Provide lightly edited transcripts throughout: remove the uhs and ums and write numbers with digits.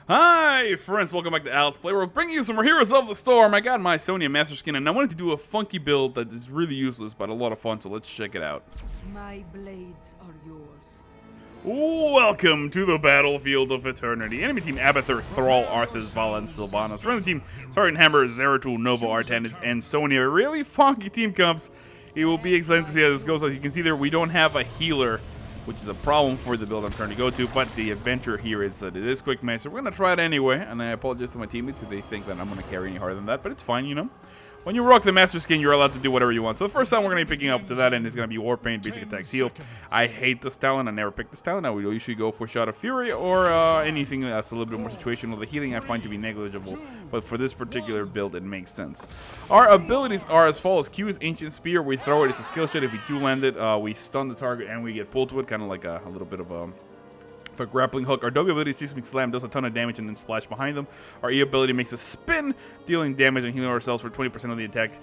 Hi friends, welcome back to Alex Play. We're bringing you some more Heroes of the Storm. I got my Sonya Master Skin and I wanted to do a funky build that is really useless but a lot of fun, so let's check it out. My blades are yours. Welcome to the battlefield of eternity. Enemy team Abathur, Thrall, Arthas, Vala, and Sylvanas. Friendly team Sergeant Hammer, Zeratul, Nova, Artanis, and Sonya. Really funky team comps. It will be exciting to see how this goes. As you can see there, we don't have a healer, which is a problem for the build I'm trying to go to, but the adventure here is that it is quick match, so we're going to try it anyway, and I apologize to my teammates if they think that I'm going to carry any harder than that, but it's fine, you know. When you rock the Master Skin, you're allowed to do whatever you want. So the first time we're going to be picking up to that end is going to be Warpaint, basic attacks, heal. I hate this talent. I never pick this talent. I would usually go for Shot of Fury or anything that's a little bit more situational. The healing I find to be negligible, but for this particular build, it makes sense. Our abilities are as follows. Q is Ancient Spear. We throw it. It's a skill shot. If we do land it, we stun the target and we get pulled to it, kind of like a little bit of a... For grappling hook, our W ability Seismic Slam does a ton of damage and then splash behind them. Our E ability makes a spin, dealing damage and healing ourselves for 20% of the attack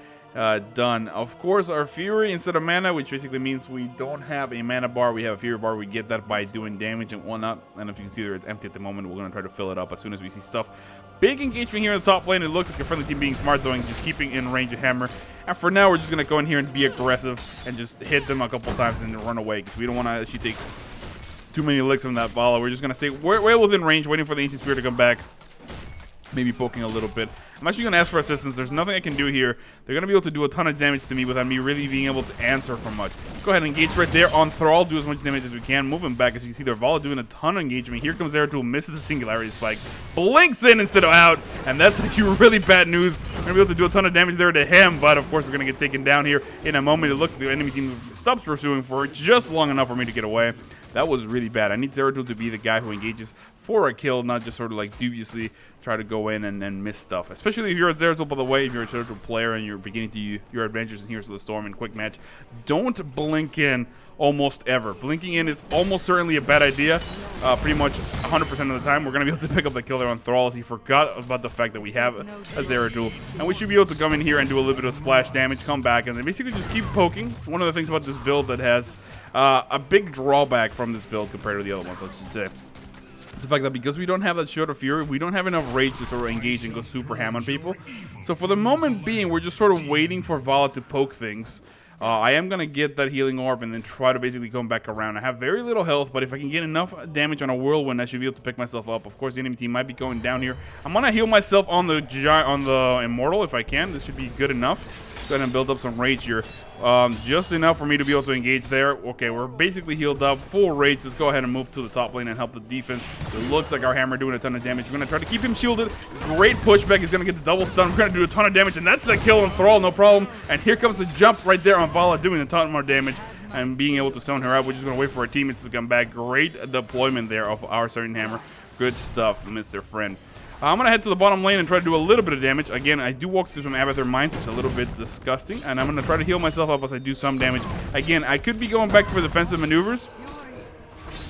done. Of course, our Fury instead of mana, which basically means we don't have a mana bar, we have a Fury bar. We get that by doing damage and whatnot. And if you can see there, it's empty at the moment. We're going to try to fill it up as soon as we see stuff. Big engagement here in the top lane. It looks like a friendly team being smart though, and just keeping in range of Hammer. And for now, we're just going to go in here and be aggressive and just hit them a couple times and then run away because we don't want to actually take too many licks from that Vala. We're just going to stay way within range, waiting for the Ancient Spear to come back. Maybe poking a little bit. I'm actually going to ask for assistance. There's nothing I can do here. They're going to be able to do a ton of damage to me without me really being able to answer for much. Go ahead and engage right there on Thrall. Do as much damage as we can. Move him back. As you can see there, Vala doing a ton of engagement. Here comes Zeratul, misses a Singularity Spike. Blinks in instead of out. And that's actually really bad news. We're going to be able to do a ton of damage there to him. But of course, we're going to get taken down here in a moment. It looks like the enemy team stops pursuing for just long enough for me to get away. That was really bad. I need Zeratul to be the guy who engages for a kill, not just sort of like dubiously try to go in and miss stuff. Especially if you're a Zeratul, by the way, if you're a Zeratul player and you're beginning to your adventures in Heroes of the Storm in quick match, don't blink in almost ever. Blinking in is almost certainly a bad idea. Pretty much 100% of the time, we're going to be able to pick up the kill there on Thrall as he forgot about the fact that we have a Zeratul. And we should be able to come in here and do a little bit of splash damage, come back, and then basically just keep poking. One of the things about this build that has a big drawback from this build compared to the other ones, I should say. It's the fact that because we don't have that Shot of Fury, we don't have enough rage to sort of engage and go super ham on people. So for the moment being, we're just sort of waiting for Vala to poke things. I am going to get that healing orb and then try to basically come back around. I have very little health, but if I can get enough damage on a whirlwind, I should be able to pick myself up. Of course, the enemy team might be going down here. I'm going to heal myself on the Immortal if I can. This should be good enough. Go ahead and build up some rage here. Just enough for me to be able to engage there. Okay, we're basically healed up. Full rage. Let's go ahead and move to the top lane and help the defense. It looks like our Hammer doing a ton of damage. We're going to try to keep him shielded. Great pushback. He's going to get the double stun. We're going to do a ton of damage, and that's the kill on Thrall, no problem. And here comes the jump right there on Vala, doing a ton more damage and being able to zone her out. We're just going to wait for our teammates to come back. Great deployment there of our Sergeant Hammer. Good stuff, Mr. Friend. I'm going to head to the bottom lane and try to do a little bit of damage. Again, I do walk through some Abathur mines, which is a little bit disgusting. And I'm going to try to heal myself up as I do some damage. Again, I could be going back for defensive maneuvers,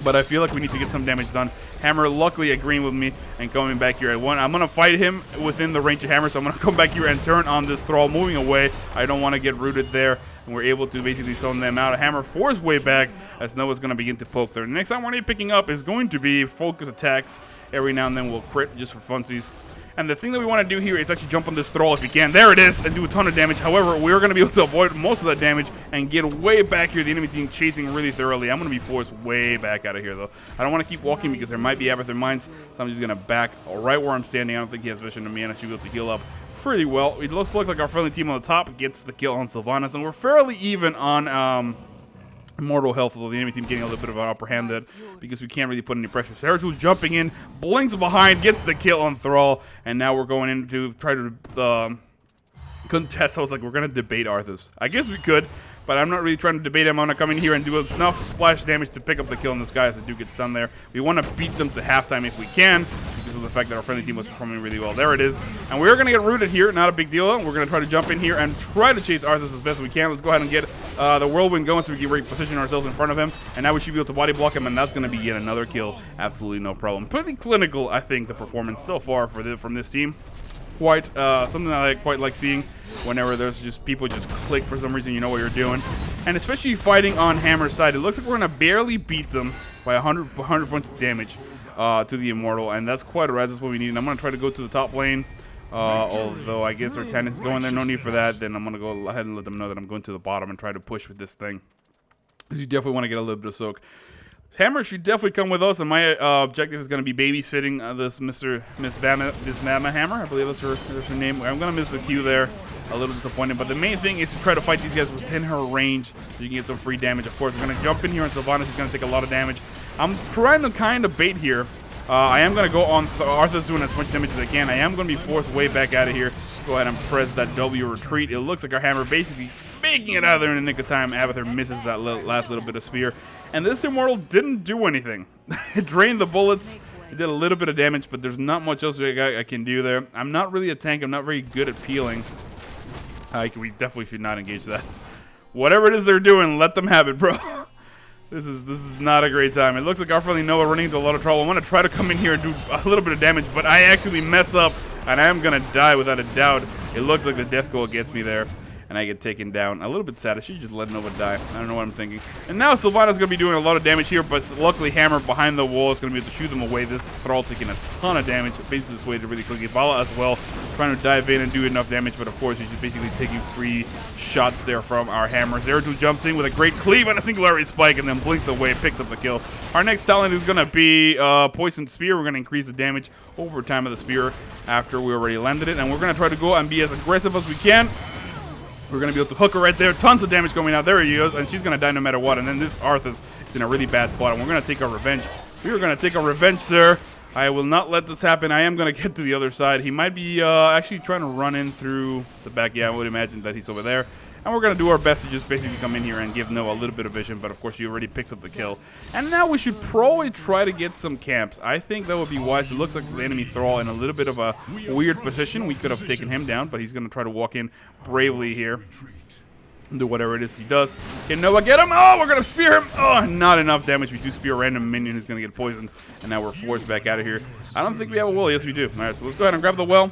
but I feel like we need to get some damage done. Hammer luckily agreeing with me and coming back here at 1. I'm going to fight him within the range of Hammer, so I'm going to come back here and turn on this Thrall, moving away. I don't want to get rooted there. And we're able to basically zone them out. Hammer force way back as Noah's going to begin to poke there. The next time we're going to be picking up is going to be focus attacks. Every now and then we'll crit just for funsies. And the thing that we want to do here is actually jump on this Thrall if we can. There it is, and do a ton of damage. However, we're going to be able to avoid most of that damage and get way back here. The enemy team chasing really thoroughly. I'm going to be forced way back out of here, though. I don't want to keep walking because there might be Abathur mines, so I'm just going to back right where I'm standing. I don't think he has vision of me, and I should be able to heal up pretty well. It looks like our friendly team on the top gets the kill on Sylvanas, and we're fairly even on Immortal health, although the enemy team getting a little bit of an upper hand there because we can't really put any pressure. Zeratul jumping in, blinks behind, gets the kill on Thrall, and now we're going in to try to contest. I was like, we're going to debate Arthas. I guess we could, but I'm not really trying to debate him. I'm going to come in here and do enough splash damage to pick up the kill on this guy as I do get stunned there. We want to beat them to halftime if we can because of the fact that our friendly team was performing really well. There it is. And we're going to get rooted here. Not a big deal. We're going to try to jump in here and try to chase Arthas as best we can. Let's go ahead and get the whirlwind going so we can reposition ourselves in front of him. And now we should be able to body block him, and that's going to be yet another kill. Absolutely no problem. Pretty clinical, I think, the performance so far from this team. Quite something that I quite like seeing whenever there's just people just click for some reason. You know what you're doing. And especially fighting on Hammer's side, it looks like we're going to barely beat them by 100 points of damage. to the Immortal, and that's quite alright. That's what we need. And I'm going to try to go to the top lane. Although I guess Artanis is going there, no need for that. Then I'm going to go ahead and let them know that I'm going to the bottom and try to push with this thing. Because you definitely want to get a little bit of soak. Hammer should definitely come with us, and my objective is going to be babysitting this Miss Bama Hammer. I believe that's her name. I'm going to miss the Q there. A little disappointed, but the main thing is to try to fight these guys within her range so you can get some free damage. Of course, we're going to jump in here, and Sylvanas is going to take a lot of damage. I'm trying to kind of bait here. I am going to go on Arthur's doing as much damage as I can. I am going to be forced way back out of here. Go ahead and press that W retreat. It looks like our Hammer basically making it out of there in the nick of time. Abathur misses that last little bit of spear. And this Immortal didn't do anything. It drained the bullets. It did a little bit of damage, but there's not much else I can do there. I'm not really a tank. I'm not very good at peeling. We definitely should not engage that. Whatever it is they're doing, let them have it, bro. This is not a great time. It looks like our friendly Nova running into a lot of trouble. I want to try to come in here and do a little bit of damage, but I actually mess up, and I am going to die without a doubt. It looks like the death goal gets me there, and I get taken down. A little bit sad. I should just let Nova die. I don't know what I'm thinking. And now Sylvana's going to be doing a lot of damage here, but luckily Hammer behind the wall is going to be able to shoot them away. This Thrall taking a ton of damage. Basically this way to really quickly. Vala as well, trying to dive in and do enough damage, but of course he's just basically taking 3 shots there from our Hammer. Zeratul jumps in with a great cleave and a singularity spike, and then blinks away, picks up the kill. Our next talent is going to be Poisoned Spear. We're going to increase the damage over time of the spear after we already landed it, and we're going to try to go and be as aggressive as we can. We're going to be able to hook her right there. Tons of damage coming out. There he is. And she's going to die no matter what. And then this Arthas is in a really bad spot. And we're going to take our revenge. We are going to take our revenge, sir. I will not let this happen. I am going to get to the other side. He might be actually trying to run in through the back. Yeah, I would imagine that he's over there. And we're going to do our best to just basically come in here and give Noah a little bit of vision. But, of course, he already picks up the kill. And now we should probably try to get some camps. I think that would be wise. It looks like the enemy Thrall in a little bit of a weird position. We could have taken him down, but he's going to try to walk in bravely here and do whatever it is he does. Can Noah get him? Oh, we're going to spear him. Oh, not enough damage. We do spear a random minion who's going to get poisoned. And now we're forced back out of here. I don't think we have a well. Yes, we do. All right, so let's go ahead and grab the well.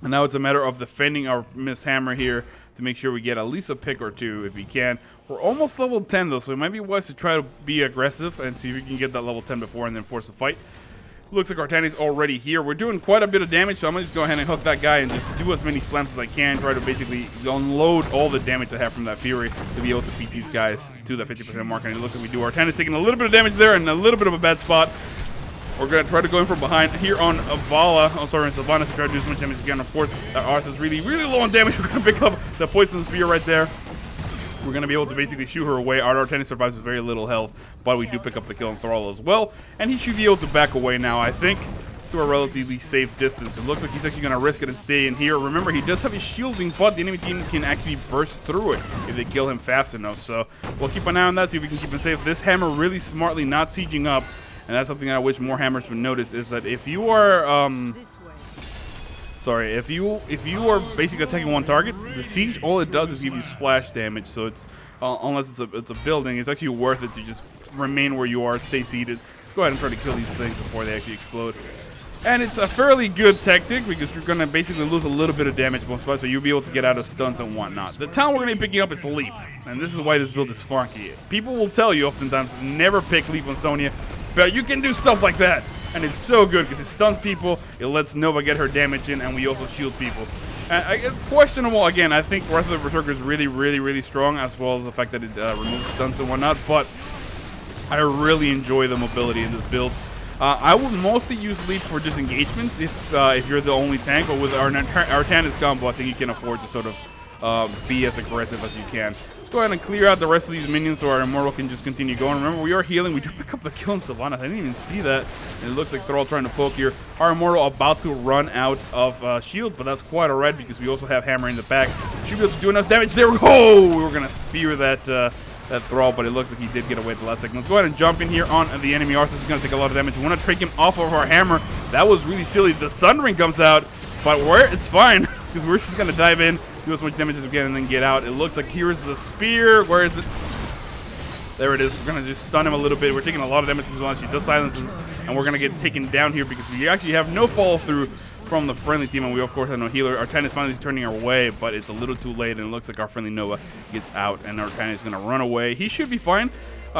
And now it's a matter of defending our Miss Hammer here to make sure we get at least a pick or 2 if we can. We're almost level 10 though, so it might be wise to try to be aggressive and see if we can get that level 10 before and then force a fight. Looks like Artani's already here. We're doing quite a bit of damage, so I'm going to just go ahead and hook that guy and just do as many slams as I can. Try to basically unload all the damage I have from that Fury to be able to beat these guys to that 50% mark. And it looks like we do. Artani's taking a little bit of damage there and a little bit of a bad spot. We're going to try to go in from behind here on Vala. Oh, sorry, on Sylvanas to try to do as much damage as we can. Of course, Arthur's really, really low on damage. We're going to pick up the Poison Spear right there. We're going to be able to basically shoot her away. Our Artani survives with very little health, but we do pick up the kill on Thrall as well. And he should be able to back away now, I think, to a relatively safe distance. It looks like he's actually going to risk it and stay in here. Remember, he does have his shielding, but the enemy team can actually burst through it if they kill him fast enough. So we'll keep an eye on that, see if we can keep him safe. This Hammer really smartly not sieging up. And that's something I wish more Hammers would notice, is that if you are if you are basically attacking one target, the siege, all it does is give you splash damage. So it's unless it's a building, it's actually worth it to just remain where you are, stay seated. Let's go ahead and try to kill these things before they actually explode. And it's a fairly good tactic because you're going to basically lose a little bit of damage most spots, but you'll be able to get out of stuns and whatnot. The talent we're going to be picking up is Leap, and this is why this build is funky. People will tell you oftentimes, never pick Leap on Sonya, but you can do stuff like that. And it's so good because it stuns people, it lets Nova get her damage in, and we also shield people. And it's questionable. Again, I think Wrath of the Berserker is really, really, really strong, as well as the fact that it removes stunts and whatnot, but I really enjoy the mobility in this build. I would mostly use Leap for disengagements if you're the only tank, but with our Artanis combo, I think you can afford to sort of be as aggressive as you can. Let's go ahead and clear out the rest of these minions so our Immortal can just continue going. Remember, we are healing. We do pick up the kill on Sylvanas. I didn't even see that. And it looks like they're all trying to poke here. Our Immortal about to run out of shield, but that's quite alright because we also have Hammer in the back. Should be able to do enough damage. There we go! We were going to spear that Thrall, but it looks like he did get away at the last second. Let's go ahead and jump in here on the enemy. Arthas is going to take a lot of damage. We want to take him off of our Hammer. That was really silly. The Sun Ring comes out, but it's fine because we're just going to dive in, do as much damage as we can, and then get out. It looks like here's the spear. Where is it? There it is. We're going to just stun him a little bit. We're taking a lot of damage from Sylvanas. She does silences, and we're going to get taken down here because we actually have no follow through from the friendly team, and we of course have no healer. Artani is finally turning our way, but it's a little too late, and it looks like our friendly Noah gets out, and Artani is going to run away. He should be fine.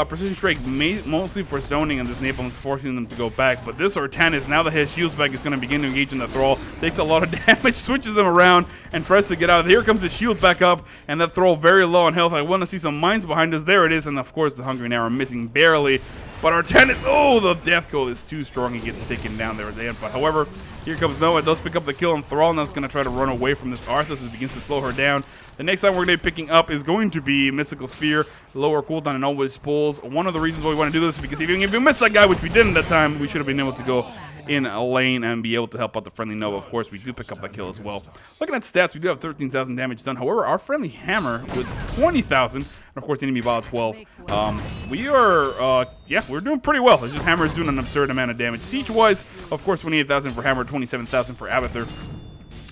Precision Strike mostly for zoning, and this Napalm is forcing them to go back. But this Artanis, now that his shields back, is going to begin to engage in the Thrall. Takes a lot of damage, switches them around, and tries to get out. Here comes the shield back up, and that Thrall very low on health. I want to see some mines behind us. There it is, and of course the Hungry Arrow missing barely. But Artanis, oh, the Death Cold is too strong. He gets taken down there at the end. But however, here comes Noah. Does pick up the kill on Thrall, and that's going to try to run away from this Arthas, who begins to slow her down. The next time we're going to be picking up is going to be Mystical Spear, lower cooldown, and always pulls. One of the reasons why we want to do this is because even if we miss that guy, which we didn't at that time, we should have been able to go in a lane and be able to help out the friendly Nova. Of course, we do pick up that kill as well. Looking at stats, we do have 13,000 damage done. However, our friendly Hammer with 20,000, and of course, the enemy Vala 12. We are, yeah, we're doing pretty well. It's just Hammer is doing an absurd amount of damage. Siege-wise, of course, 28,000 for Hammer, 27,000 for Abathur.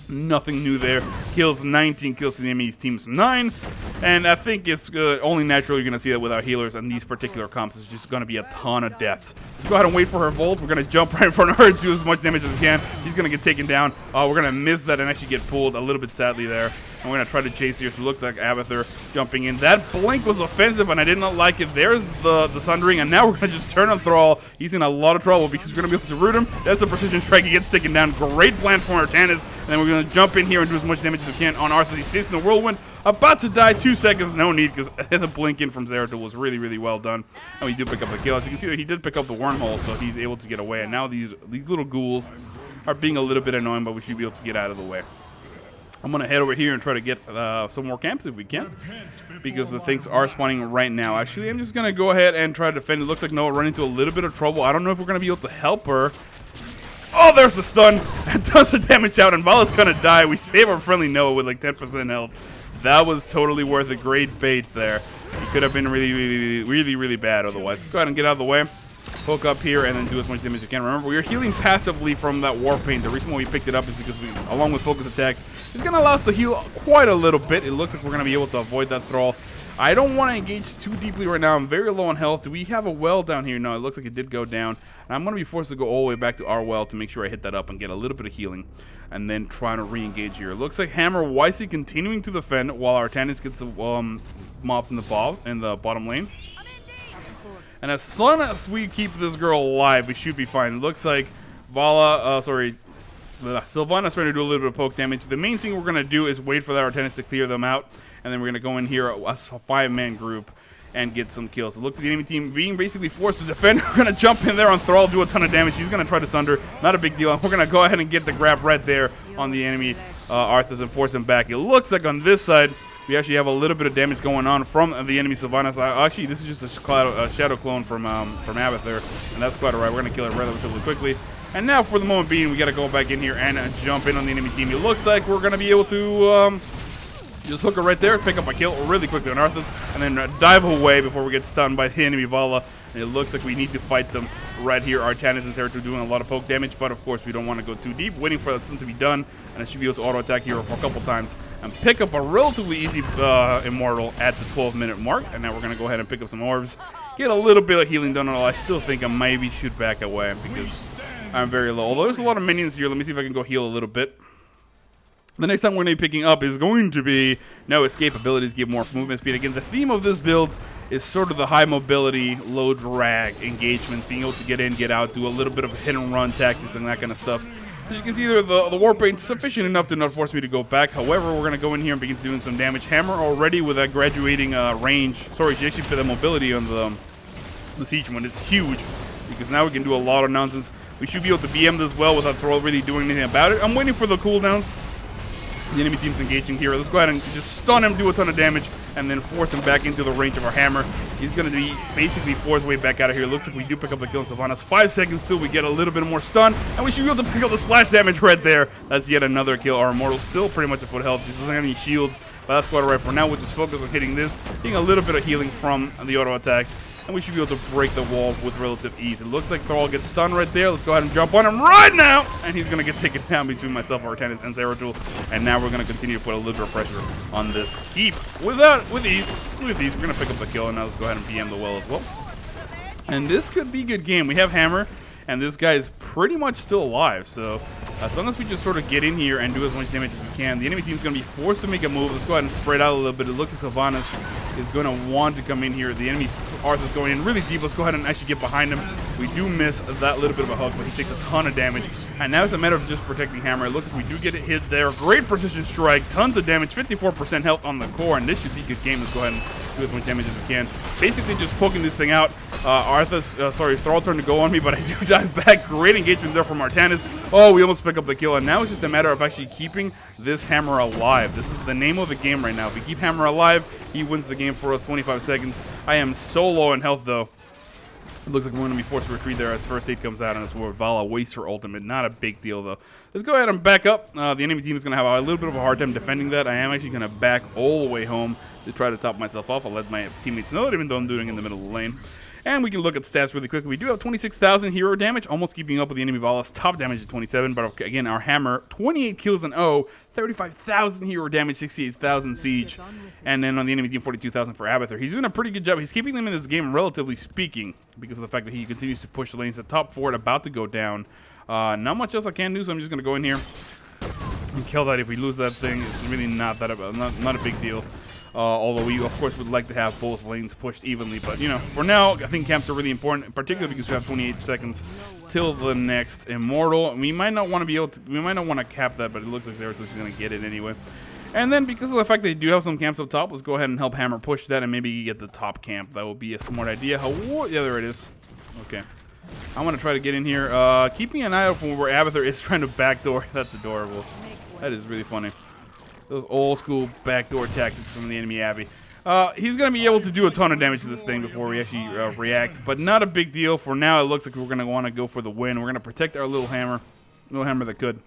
Nothing new there. Kills 19, kills to the enemy's team's 9. And I think it's only natural you're going to see that with our healers and these particular comps. It's just going to be a ton of deaths. Let's go ahead and wait for her Volt. We're going to jump right in front of her and do as much damage as we can. She's going to get taken down. We're going to miss that and actually get pulled a little bit sadly there. And we're going to try to chase here. So it looks like Abathur jumping in. That blink was offensive and I did not like it. There's the Sundering. And now we're going to just turn on Thrall. He's in a lot of trouble because we're going to be able to root him. That's the Precision Strike. He gets taken down. Great plan from Artanis. And then we're going to jump in here and do as much damage as we can on Arthas. He stays in the Whirlwind. About to die, 2 seconds, no need, because the blink in from Zeratul was really, really well done. And we did pick up the kill. As you can see, that he did pick up the wormhole, so he's able to get away. And now these little ghouls are being a little bit annoying, but we should be able to get out of the way. I'm going to head over here and try to get some more camps if we can, because the things are spawning right now. Actually, I'm just going to go ahead and try to defend. It looks like Noah run into a little bit of trouble. I don't know if we're going to be able to help her. Oh, there's the stun. Tons of damage out, and Vala's going to die. We save our friendly Noah with like 10% health. That was totally worth a great bait there. It could have been really bad otherwise. Let's go ahead and get out of the way. Poke up here and then do as much damage as you can. Remember, we are healing passively from that War Paint. The reason why we picked it up is because we, along with focus attacks, it's going to allow us to heal quite a little bit. It looks like we're going to be able to avoid that Thrall. I don't want to engage too deeply right now. I'm very low on health. Do we have a well down here? No, it looks like it did go down. And I'm going to be forced to go all the way back to our well to make sure I hit that up and get a little bit of healing. And then trying to re-engage here. It looks like Hammer wisely continuing to defend while Artanis gets the mobs in the bottom lane. And as soon as we keep this girl alive, we should be fine. It looks like Sylvana's trying to do a little bit of poke damage. The main thing we're going to do is wait for that Artanis to clear them out. And then we're going to go in here as a 5-man group and get some kills. It looks like the enemy team being basically forced to defend. We're going to jump in there on Thrall, do a ton of damage. He's going to try to sunder. Not a big deal. We're going to go ahead and get the grab right there on the enemy Arthas and force him back. It looks like on this side, we actually have a little bit of damage going on from the enemy Sylvanas. Actually, this is just a shadow clone from Abathur, and that's quite alright. We're going to kill it relatively quickly. And now, for the moment being, we got to go back in here and jump in on the enemy team. It looks like we're going to be able to just hook her right there, pick up a kill really quickly on Arthas, and then dive away before we get stunned by the enemy Vala. And it looks like we need to fight them right here. Artanis and Zeratul doing a lot of poke damage, but of course we don't want to go too deep, waiting for that stun to be done, and I should be able to auto-attack here for a couple times and pick up a relatively easy Immortal at the 12-minute mark. And now we're going to go ahead and pick up some orbs, get a little bit of healing done, although I still think I maybe should back away because I'm very low. Although there's a lot of minions here, let me see if I can go heal a little bit. The next time we're going to be picking up is going to be no escape abilities, give more movement speed. Again, the theme of this build is sort of the high mobility, low drag engagements, being able to get in, get out, do a little bit of hit and run tactics and that kind of stuff. As you can see, the War Paint is sufficient enough to not force me to go back. However, we're going to go in here and begin doing some damage. Hammer already with that graduating range. Sorry, she actually put the mobility on the Siege one. It's huge because now we can do a lot of nonsense. We should be able to BM this well without Thrall really doing anything about it. I'm waiting for the cooldowns. The enemy team's engaging here. Let's go ahead and just stun him, do a ton of damage, and then force him back into the range of our hammer. He's going to be basically forced way back out of here. Looks like we do pick up the kill on Sylvanas. 5 seconds till we get a little bit more stun, and we should be able to pick up the splash damage right there. That's yet another kill. Our Immortal's still pretty much at full health. He doesn't have any shields, but that's quite alright. For now, we'll just focus on hitting this, getting a little bit of healing from the auto attacks, and we should be able to break the wall with relative ease. It looks like Thrall gets stunned right there. Let's go ahead and jump on him right now, and he's going to get taken down between myself, Artanis, and Zeratul. And now we're going to continue to put a little bit of pressure on this keep. With ease, we're going to pick up the kill, and now let's go ahead and PM the well as well. And this could be a good game. We have Hammer, and this guy is pretty much still alive. So as long as we just sort of get in here and do as much damage as we can, the enemy team's going to be forced to make a move. Let's go ahead and spread out a little bit. It looks like Sylvanas is going to want to come in here. The enemy Arthur's going in really deep. Let's go ahead and actually get behind him. We do miss that little bit of a hook, but he takes a ton of damage. And now it's a matter of just protecting Hammer. It looks like we do get it hit there. Great precision strike, tons of damage, 54% health on the core, and this should be a good game. Let's go ahead and do as much damage as we can. Basically just poking this thing out. Thrall turned to go on me, but I do dive back. Great engagement there from Artanis. Oh, we almost pick up the kill, and now it's just a matter of actually keeping this Hammer alive. This is the name of the game right now. If we keep Hammer alive, he wins the game for us. 25 seconds. I am so low in health, though. It looks like we're going to be forced to retreat there as first aid comes out, and it's where Vala wastes her ultimate. Not a big deal, though. Let's go ahead and back up. The enemy team is going to have a little bit of a hard time defending that. I am actually going to back all the way home to try to top myself off. I'll let my teammates know that, even though I'm doing it in the middle of the lane. And we can look at stats really quickly. We do have 26,000 hero damage, almost keeping up with the enemy Vala's top damage at 27. But again, our Hammer, 28 kills and 35,000 hero damage, 68,000 siege. And then on the enemy team, 42,000 for Abathur. He's doing a pretty good job. He's keeping them in this game, relatively speaking, because of the fact that he continues to push the lanes. The top 4 about to go down. Not much else I can do, so I'm just going to go in here and kill that. If we lose that thing, it's really not a big deal. Although we, of course, would like to have both lanes pushed evenly. But, you know, for now, I think camps are really important, particularly because we have 28 seconds till the next Immortal. We might not want to be able to, we might not want to cap that, but it looks like Zeratul is going to get it anyway. And then, because of the fact that they do have some camps up top, let's go ahead and help Hammer push that and maybe get the top camp. That would be a smart idea. Yeah, there it is. Okay. I want to try to get in here. Keeping an eye out for where Abathur is trying to backdoor. That's adorable. That is really funny. Those old school backdoor tactics from the enemy Abby. He's going to be able to do a ton of damage to this thing before we actually react, but not a big deal. For now, it looks like we're going to want to go for the win. We're going to protect our little hammer that could.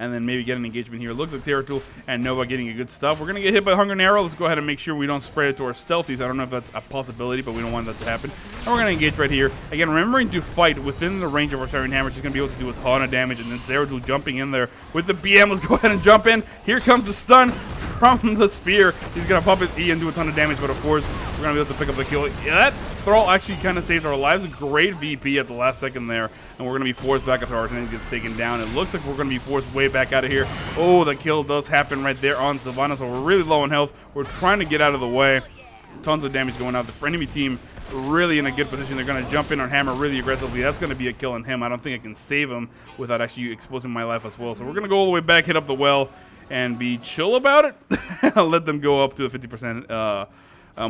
And then maybe get an engagement here. Looks like Zeratul and Nova getting a good stuff. We're going to get hit by Hunger and Arrow. Let's go ahead and make sure we don't spread it to our stealthies. I don't know if that's a possibility, but we don't want that to happen. And we're going to engage right here. Again, remembering to fight within the range of our Siren Hammer. She's going to be able to do a ton of damage. And then Zeratul jumping in there with the BM. Let's go ahead and jump in. Here comes the stun from the spear. He's going to pop his E and do a ton of damage, but of course, we're going to be able to pick up the kill. Yeah, that Thrall actually kind of saved our lives. A great VP at the last second there. And we're going to be forced back after our Artanis gets taken down. It looks like we're going to be forced way back out of here. Oh, the kill does happen right there on Sylvanas, so we're really low in health. We're trying to get out of the way. Tons of damage going out. The enemy team really in a good position. They're going to jump in on Hammer really aggressively. That's going to be a kill on him. I don't think I can save him without actually exposing my life as well. So we're going to go all the way back, hit up the well, and be chill about it. Let them go up to the 50%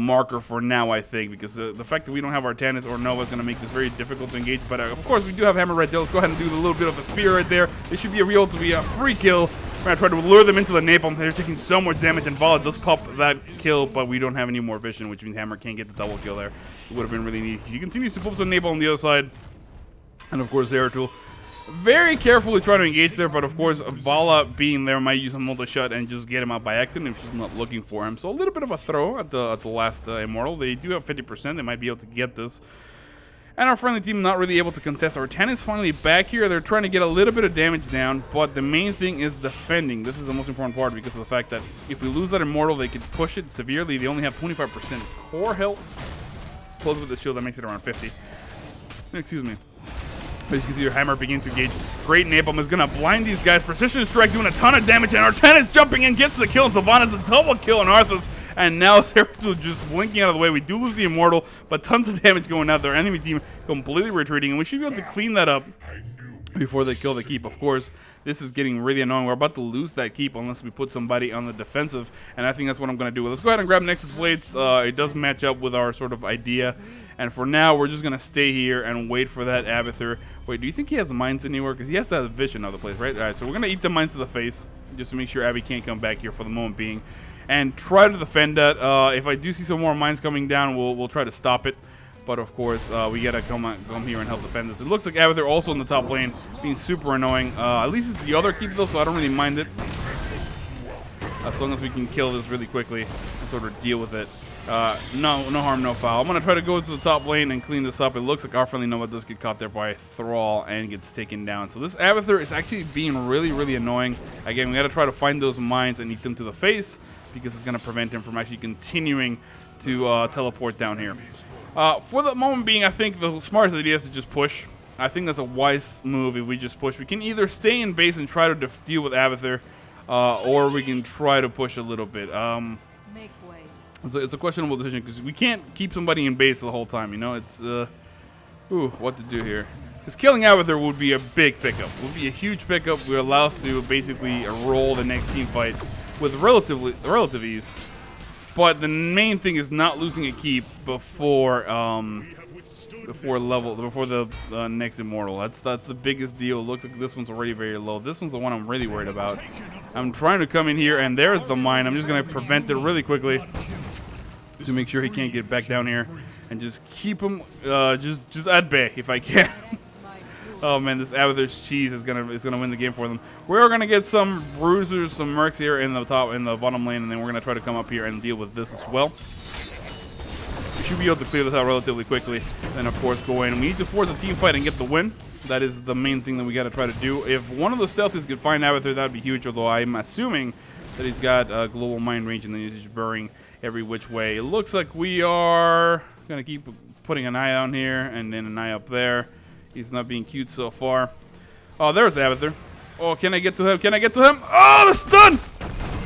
marker for now, I think, because the fact that we don't have Artanis or Nova is going to make this very difficult to engage. But of course, we do have Hammer right there. Let's go ahead and do a little bit of a spear right there. This should be a free kill. We're going to try to lure them into the napalm. They're taking so much damage, and Vala does pop that kill, but we don't have any more vision, which means Hammer can't get the double kill there. It would have been really neat. He continues to pop some napalm on the other side, and of course, Zeratul very carefully trying to engage there, but of course, Vala being there might use a multi-shot and just get him out by accident if she's not looking for him. So a little bit of a throw at the last Immortal. They do have 50%. They might be able to get this. And our friendly team not really able to contest. Artanis is finally back here. They're trying to get a little bit of damage down, but the main thing is defending. This is the most important part because of the fact that if we lose that Immortal, they could push it severely. They only have 25% core health. Close with the shield, that makes it around 50. Excuse me. As you can see, your Hammer begins to engage. Great napalm is going to blind these guys. Precision strike doing a ton of damage, and Artanis jumping in, gets the kill. Sylvanas a double kill on Arthas, and now Zeratul just blinking out of the way. We do lose the Immortal, but tons of damage going out. Their enemy team completely retreating, and we should be able to clean that up before they kill the keep. Of course, this is getting really annoying. We're about to lose that keep unless we put somebody on the defensive, and I think that's what I'm going to do. Let's go ahead and grab Nexus Blades. It does match up with our sort of idea, and for now, we're just going to stay here and wait for that Abathur. Wait, do you think he has mines anywhere? Because he has to have vision of the place, right? All right, so we're going to eat the mines to the face just to make sure Abby can't come back here for the moment being, and try to defend that. If I do see some more mines coming down, we'll try to stop it. But of course, we gotta come here and help defend this. It looks like Abathur also in the top lane, being super annoying. At least it's the other keep though, so I don't really mind it. As long as we can kill this really quickly and sort of deal with it. No harm, no foul. I'm gonna try to go to the top lane and clean this up. It looks like our friendly Nova does get caught there by Thrall and gets taken down. So this Abathur is actually being really, really annoying. Again, we gotta try to find those mines and eat them to the face because it's gonna prevent him from actually continuing to teleport down here. For the moment being, I think the smartest idea is to just push. I think that's a wise move if we just push. We can either stay in base and try to deal with Abathur, or we can try to push a little bit. Make way. It's a questionable decision because we can't keep somebody in base the whole time. You know, it's what to do here. Because killing Abathur would be a big pickup. Would be a huge pickup. Would allow us to basically roll the next team fight with relative ease. But the main thing is not losing a keep before the next immortal. That's the biggest deal. It looks like this one's already very low. This one's the one I'm really worried about. I'm trying to come in here, and there's the mine. I'm just gonna prevent it really quickly to make sure he can't get back down here, and just keep him just at bay if I can. Oh man, this Abathur's cheese is gonna win the game for them. We're gonna get some bruisers, some mercs here in the bottom lane, and then we're gonna try to come up here and deal with this as well. We should be able to clear this out relatively quickly. Then of course go in. We need to force a team fight and get the win. That is the main thing that we gotta try to do. If one of the stealthies could find Abathur, that'd be huge. Although I'm assuming that he's got global mind range and then he's just burrowing every which way. It looks like we are gonna keep putting an eye on here and then an eye up there. He's not being cute so far. Oh, there's Abathur. Oh, can I get to him? Can I get to him? Oh, the stun!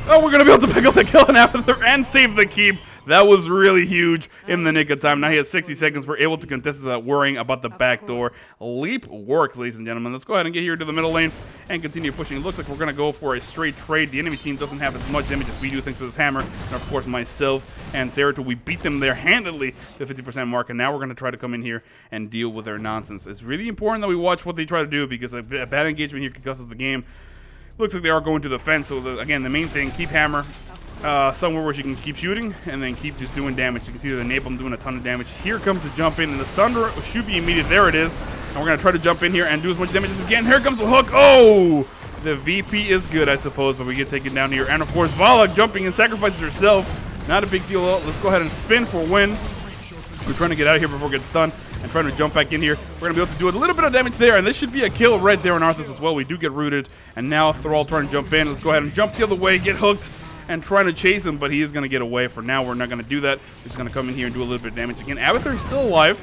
Oh, we're going to be able to pick up the kill on Abathur and save the keep. That was really huge in the nick of time. Now he has 60 seconds. We're able to contest without worrying about the back door. Leap works, ladies and gentlemen. Let's go ahead and get here to the middle lane and continue pushing. It looks like we're going to go for a straight trade. The enemy team doesn't have as much damage as we do thanks to this hammer. And of course, myself and Zeratul, we beat them there handedly to the 50% mark. And now we're going to try to come in here and deal with their nonsense. It's really important that we watch what they try to do because a bad engagement here could cost us the game. Looks like they are going to the fence. So again, the main thing, keep hammer. Somewhere where she can keep shooting and then keep just doing damage. You can see the napalm doing a ton of damage. Here comes the jump in, and the Sunder should be immediate. There it is. And we're going to try to jump in here and do as much damage as we can. Here comes the hook. Oh! The VP is good, I suppose, but we get taken down here. And of course, Vala jumping and sacrifices herself. Not a big deal. Let's go ahead and spin for a win. We're trying to get out of here before we get stunned and trying to jump back in here. We're going to be able to do a little bit of damage there, and this should be a kill right there on Arthas as well. We do get rooted, and now Thrall trying to jump in. Let's go ahead and jump the other way, get hooked, and trying to chase him, but he is going to get away. For now, we're not going to do that. We're just going to come in here and do a little bit of damage. Again, Abathur is still alive,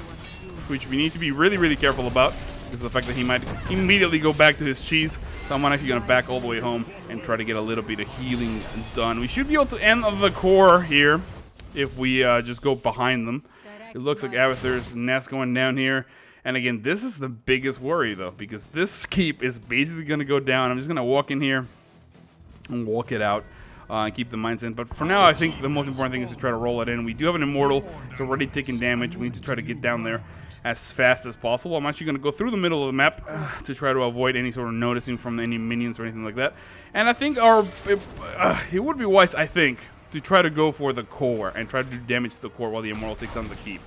which we need to be really, really careful about because of the fact that he might immediately go back to his cheese. So I'm actually going to back all the way home and try to get a little bit of healing done. We should be able to end the core here if we just go behind them. It looks like Abathur's nest going down here. And again, this is the biggest worry, though, because this keep is basically going to go down. I'm just going to walk in here and walk it out. And keep the mines in. But for now, I think the most important thing is to try to roll it in. We do have an immortal. It's already taking damage. We need to try to get down there as fast as possible. I'm actually going to go through the middle of the map to try to avoid any sort of noticing from any minions or anything like that. And I think it would be wise, I think, to try to go for the core and try to do damage to the core while the immortal takes on the keep.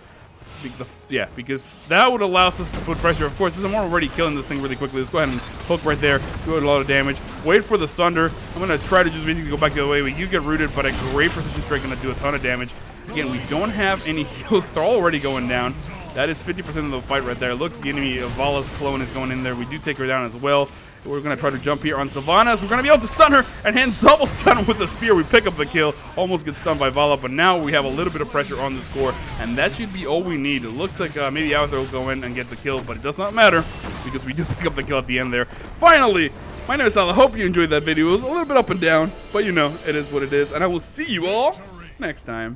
Yeah, because that would allow us to put pressure. Of course, I'm already killing this thing really quickly. Let's go ahead and hook right there. Do a lot of damage. Wait for the Sunder. I'm going to try to just basically go back the other way. We do get rooted, but a great precision strike going to do a ton of damage. Again, we don't have any heals. They're already going down. That is 50% of the fight right there. It looks like the enemy Vala's clone is going in there. We do take her down as well. We're going to try to jump here on Sylvanas. We're going to be able to stun her and then double stun her with the spear. We pick up the kill. Almost get stunned by Vala, but now we have a little bit of pressure on the score, and that should be all we need. It looks like maybe Abathur will go in and get the kill, but it does not matter because we do pick up the kill at the end there. Finally, my name is Sal. I hope you enjoyed that video. It was a little bit up and down, but you know, it is what it is, and I will see you all next time.